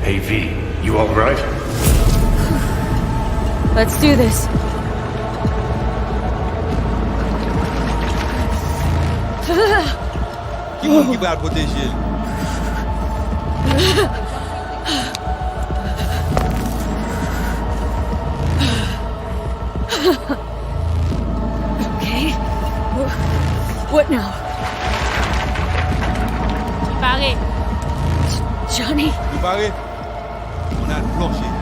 Hey V, you alright? Let's do this. Keep out with this shit. Okay. What now? Barré. Johnny? Préparé? On a le plancher.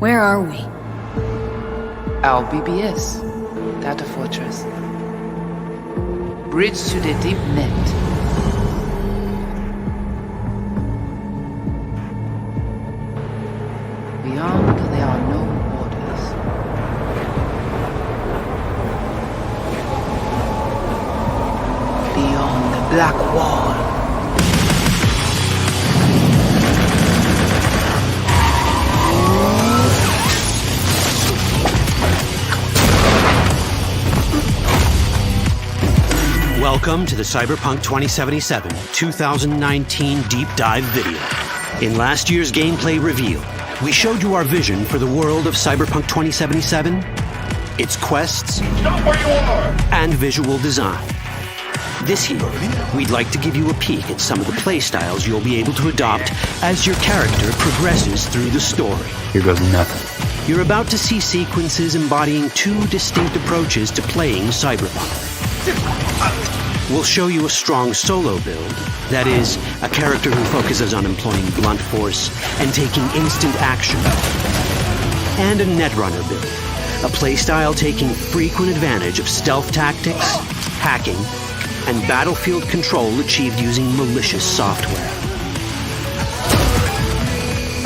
Where are we? Our BBS, Data Fortress. Bridge to the deep net. Beyond, there are no borders. Beyond the black wall. Welcome to the Cyberpunk 2077 2019 Deep Dive video. In last year's gameplay reveal, we showed you our vision for the world of Cyberpunk 2077, its quests, Stop where you are! and visual design. This year, we'd like to give you a peek at some of the playstyles you'll be able to adopt as your character progresses through the story. Here goes nothing. You're about to see sequences embodying two distinct approaches to playing Cyberpunk. We'll show you a strong solo build, that is, a character who focuses on employing blunt force and taking instant action. And a netrunner build, a playstyle taking frequent advantage of stealth tactics, hacking, and battlefield control achieved using malicious software.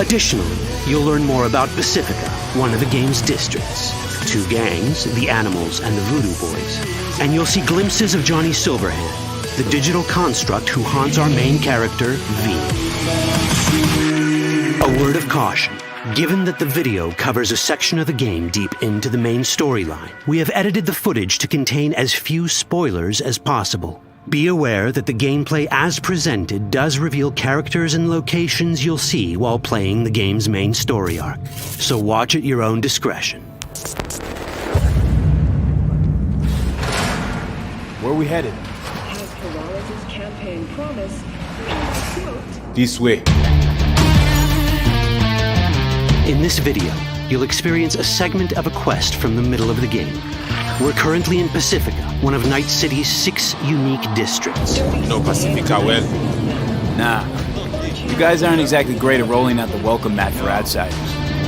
Additionally, you'll learn more about Pacifica, one of the game's districts, two gangs, the Animals and the Voodoo Boys, and you'll see glimpses of Johnny Silverhand, the digital construct who haunts our main character, V. A word of caution. Given that the video covers a section of the game deep into the main storyline, we have edited the footage to contain as few spoilers as possible. Be aware that the gameplay as presented does reveal characters and locations you'll see while playing the game's main story arc, so watch at your own discretion. Where are we headed? As Peralez's campaign promised, quote, This way. In this video, you'll experience a segment of a quest from the middle of the game. We're currently in Pacifica, one of Night City's 6 unique districts. No Pacifica well. Nah. You guys aren't exactly great at rolling out the welcome mat for outsiders.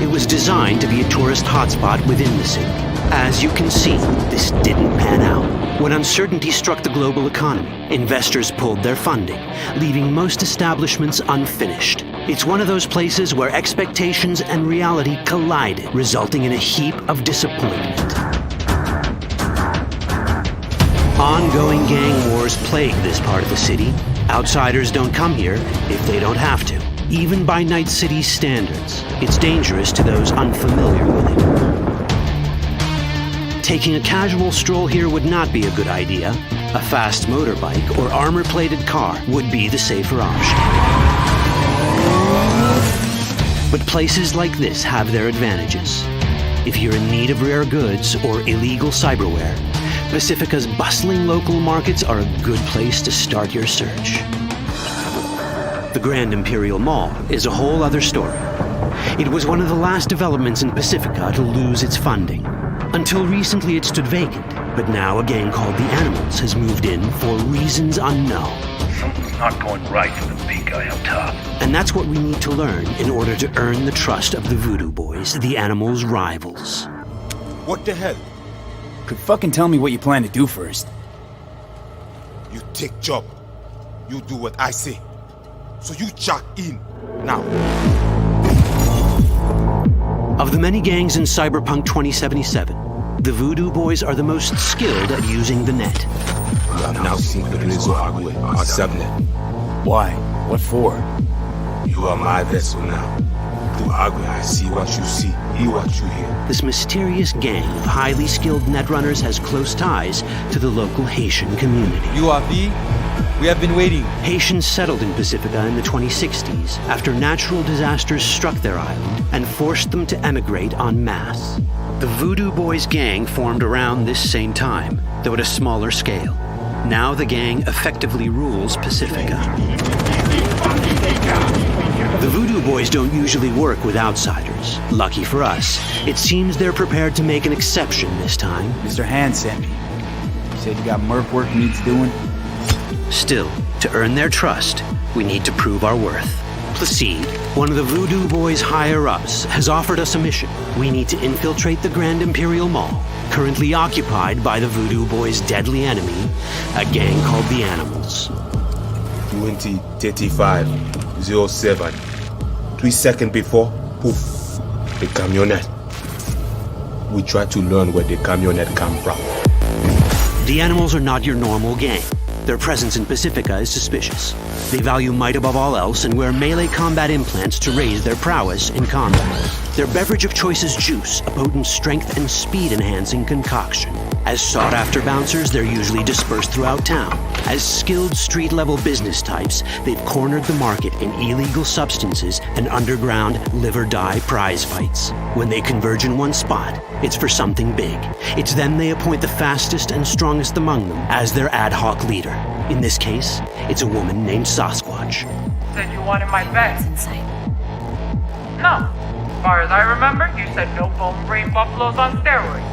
It was designed to be a tourist hotspot within the city. As you can see, this didn't pan out. When uncertainty struck the global economy, investors pulled their funding, leaving most establishments unfinished. It's one of those places where expectations and reality collided, resulting in a heap of disappointment. Ongoing gang wars plague this part of the city. Outsiders don't come here if they don't have to. Even by Night City's standards, it's dangerous to those unfamiliar with it. Taking a casual stroll here would not be a good idea. A fast motorbike or armor-plated car would be the safer option. But places like this have their advantages. If you're in need of rare goods or illegal cyberware, Pacifica's bustling local markets are a good place to start your search. The Grand Imperial Mall is a whole other story. It was one of the last developments in Pacifica to lose its funding. Until recently it stood vacant, but now a gang called the Animals has moved in for reasons unknown. Something's not going right for the big guy up top. And that's what we need to learn in order to earn the trust of the Voodoo Boys, the Animals' rivals. What the hell? Could fucking tell me what you plan to do first. You take job. You do what I say. So you jack in now. Of the many gangs in Cyberpunk 2077, the Voodoo Boys are the most skilled at using the net. You have now seen the Rezo Agwe, our subnet. Why? What for? You are my vessel now. Through Agwe, I see what you see, hear what you hear. This mysterious gang of highly skilled netrunners has close ties to the local Haitian community. You are V? We have been waiting. Haitians settled in Pacifica in the 2060s after natural disasters struck their island and forced them to emigrate en masse. The Voodoo Boys gang formed around this same time, though at a smaller scale. Now the gang effectively rules Pacifica. The Voodoo Boys don't usually work with outsiders. Lucky for us, it seems they're prepared to make an exception this time. Mr. Hand sent me. He said you got merc work needs doing. Still, to earn their trust, we need to prove our worth. Placide, one of the Voodoo Boys' higher-ups, has offered us a mission. We need to infiltrate the Grand Imperial Mall, currently occupied by the Voodoo Boys' deadly enemy, a gang called the Animals. 20:35:07. 3 seconds before, poof, the camionette. We try to learn where the camionette come from. The Animals are not your normal gang. Their presence in Pacifica is suspicious. They value might above all else and wear melee combat implants to raise their prowess in combat. Their beverage of choice is juice, a potent strength and speed-enhancing concoction. As sought-after bouncers, they're usually dispersed throughout town. As skilled street-level business types, they've cornered the market in illegal substances and underground live-or-die prize fights. When they converge in one spot, it's for something big. It's then they appoint the fastest and strongest among them as their ad hoc leader. In this case, it's a woman named Sasquatch. Said you wanted my bed. Inside. No. As far as I remember, you said no bone brain buffaloes on steroids.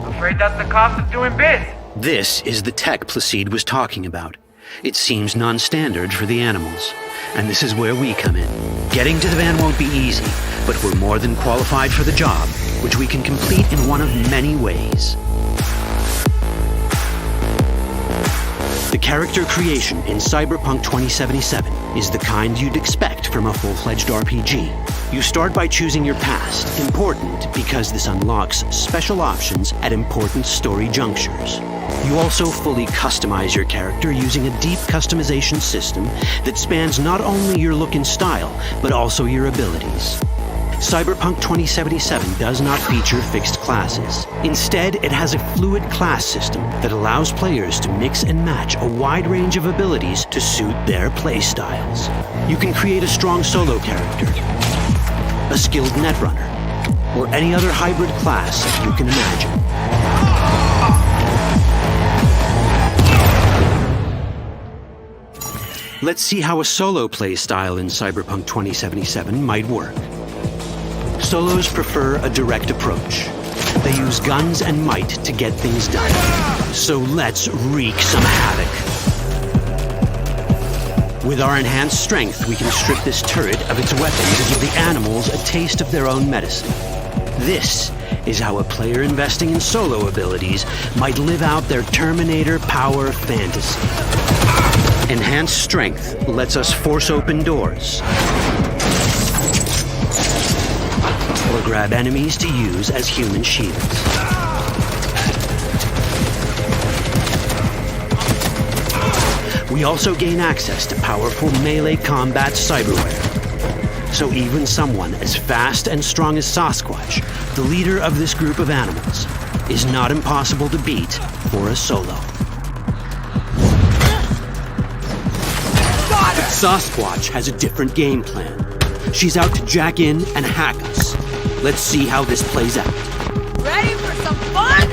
Afraid that's the cost of doing biz. This is the tech Placide was talking about. It seems non-standard for the Animals. And this is where we come in. Getting to the van won't be easy, but we're more than qualified for the job, which we can complete in one of many ways. The character creation in Cyberpunk 2077 is the kind you'd expect from a full-fledged RPG. You start by choosing your past, important because this unlocks special options at important story junctures. You also fully customize your character using a deep customization system that spans not only your look and style, but also your abilities. Cyberpunk 2077 does not feature fixed classes. Instead, it has a fluid class system that allows players to mix and match a wide range of abilities to suit their playstyles. You can create a strong solo character, a skilled netrunner, or any other hybrid class you can imagine. Let's see how a solo play style in Cyberpunk 2077 might work. Solos prefer a direct approach. They use guns and might to get things done. So let's wreak some havoc. With our enhanced strength, we can strip this turret of its weapons and give the Animals a taste of their own medicine. This is how a player investing in solo abilities might live out their Terminator power fantasy. Enhanced strength lets us force open doors, or grab enemies to use as human shields. We also gain access to powerful melee combat cyberware. So even someone as fast and strong as Sasquatch, the leader of this group of animals, is not impossible to beat for a solo. But Sasquatch has a different game plan. She's out to jack in and hack us. Let's see how this plays out. Ready for some fun?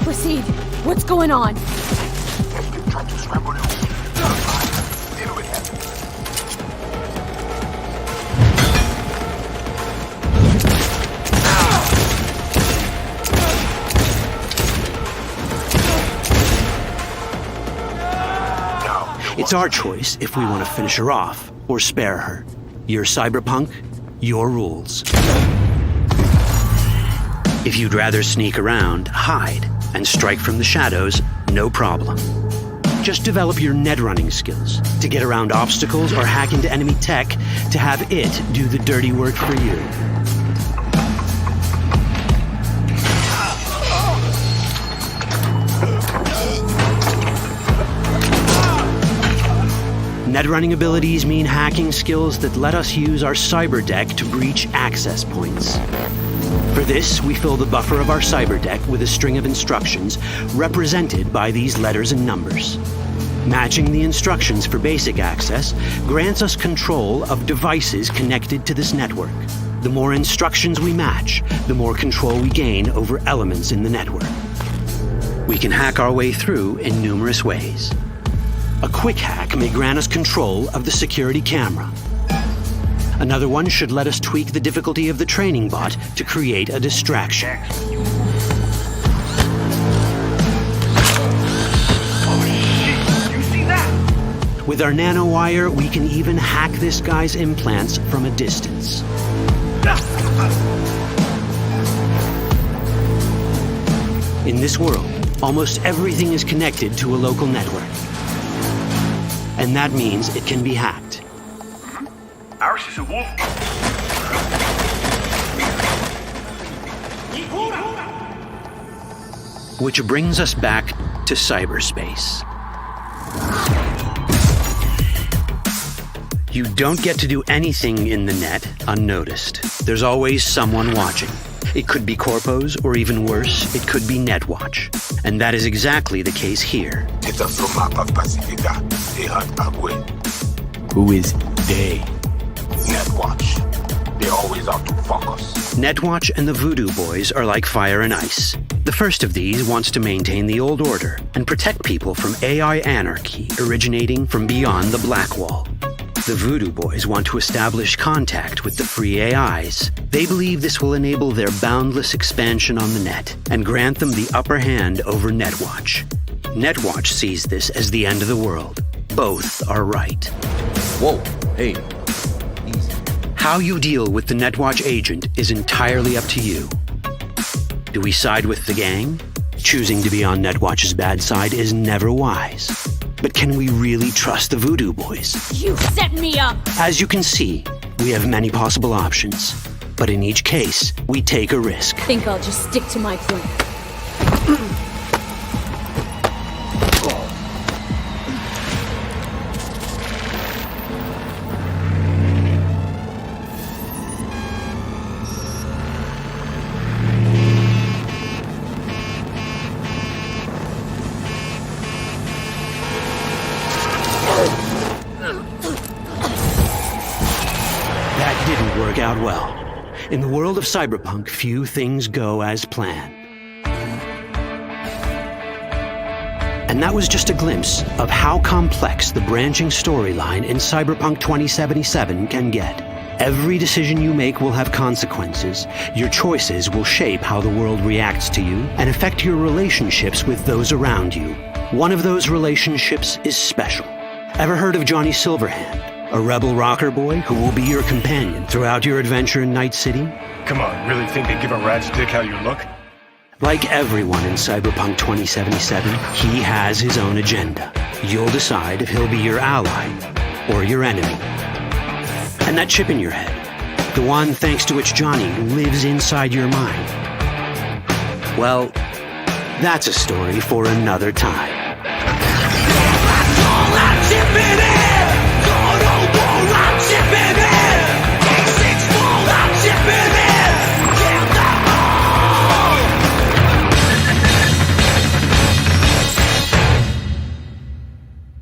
Proceed. What's going on? It's our choice if we want to finish her off or spare her. You're Cyberpunk, your rules. If you'd rather sneak around, hide, and strike from the shadows, no problem. Just develop your net running skills to get around obstacles or hack into enemy tech to have it do the dirty work for you. Net running abilities mean hacking skills that let us use our cyber deck to breach access points. For this, we fill the buffer of our cyber deck with a string of instructions represented by these letters and numbers. Matching the instructions for basic access grants us control of devices connected to this network. The more instructions we match, the more control we gain over elements in the network. We can hack our way through in numerous ways. A quick hack may grant us control of the security camera. Another one should let us tweak the difficulty of the training bot to create a distraction. With our nanowire, we can even hack this guy's implants from a distance. In this world, almost everything is connected to a local network. And that means it can be hacked. Ours is a wolf. Which brings us back to cyberspace. You don't get to do anything in the net unnoticed. There's always someone watching. It could be corpos, or even worse, it could be Netwatch. And that is exactly the case here. Who is they? Netwatch. They're always out to fuck us. Netwatch and the Voodoo Boys are like fire and ice. The first of these wants to maintain the old order and protect people from AI anarchy originating from beyond the Black Wall. The Voodoo Boys want to establish contact with the free AIs. They believe this will enable their boundless expansion on the net and grant them the upper hand over Netwatch. Netwatch sees this as the end of the world. Both are right. Whoa, hey. Easy. How you deal with the Netwatch agent is entirely up to you. Do we side with the gang? Choosing to be on Netwatch's bad side is never wise. But can we really trust the Voodoo Boys? You set me up! As you can see, we have many possible options. But in each case, we take a risk. Think I'll just stick to my plan. Out well. In the world of Cyberpunk, few things go as planned. And that was just a glimpse of how complex the branching storyline in Cyberpunk 2077 can get. Every decision you make will have consequences. Your choices will shape how the world reacts to you and affect your relationships with those around you. One of those relationships is special. Ever heard of Johnny Silverhand? A rebel rocker boy who will be your companion throughout your adventure in Night City? Come on, really think they give a rat's dick how you look? Like everyone in Cyberpunk 2077, he has his own agenda. You'll decide if he'll be your ally or your enemy. And that chip in your head, the one thanks to which Johnny lives inside your mind, well, that's a story for another time.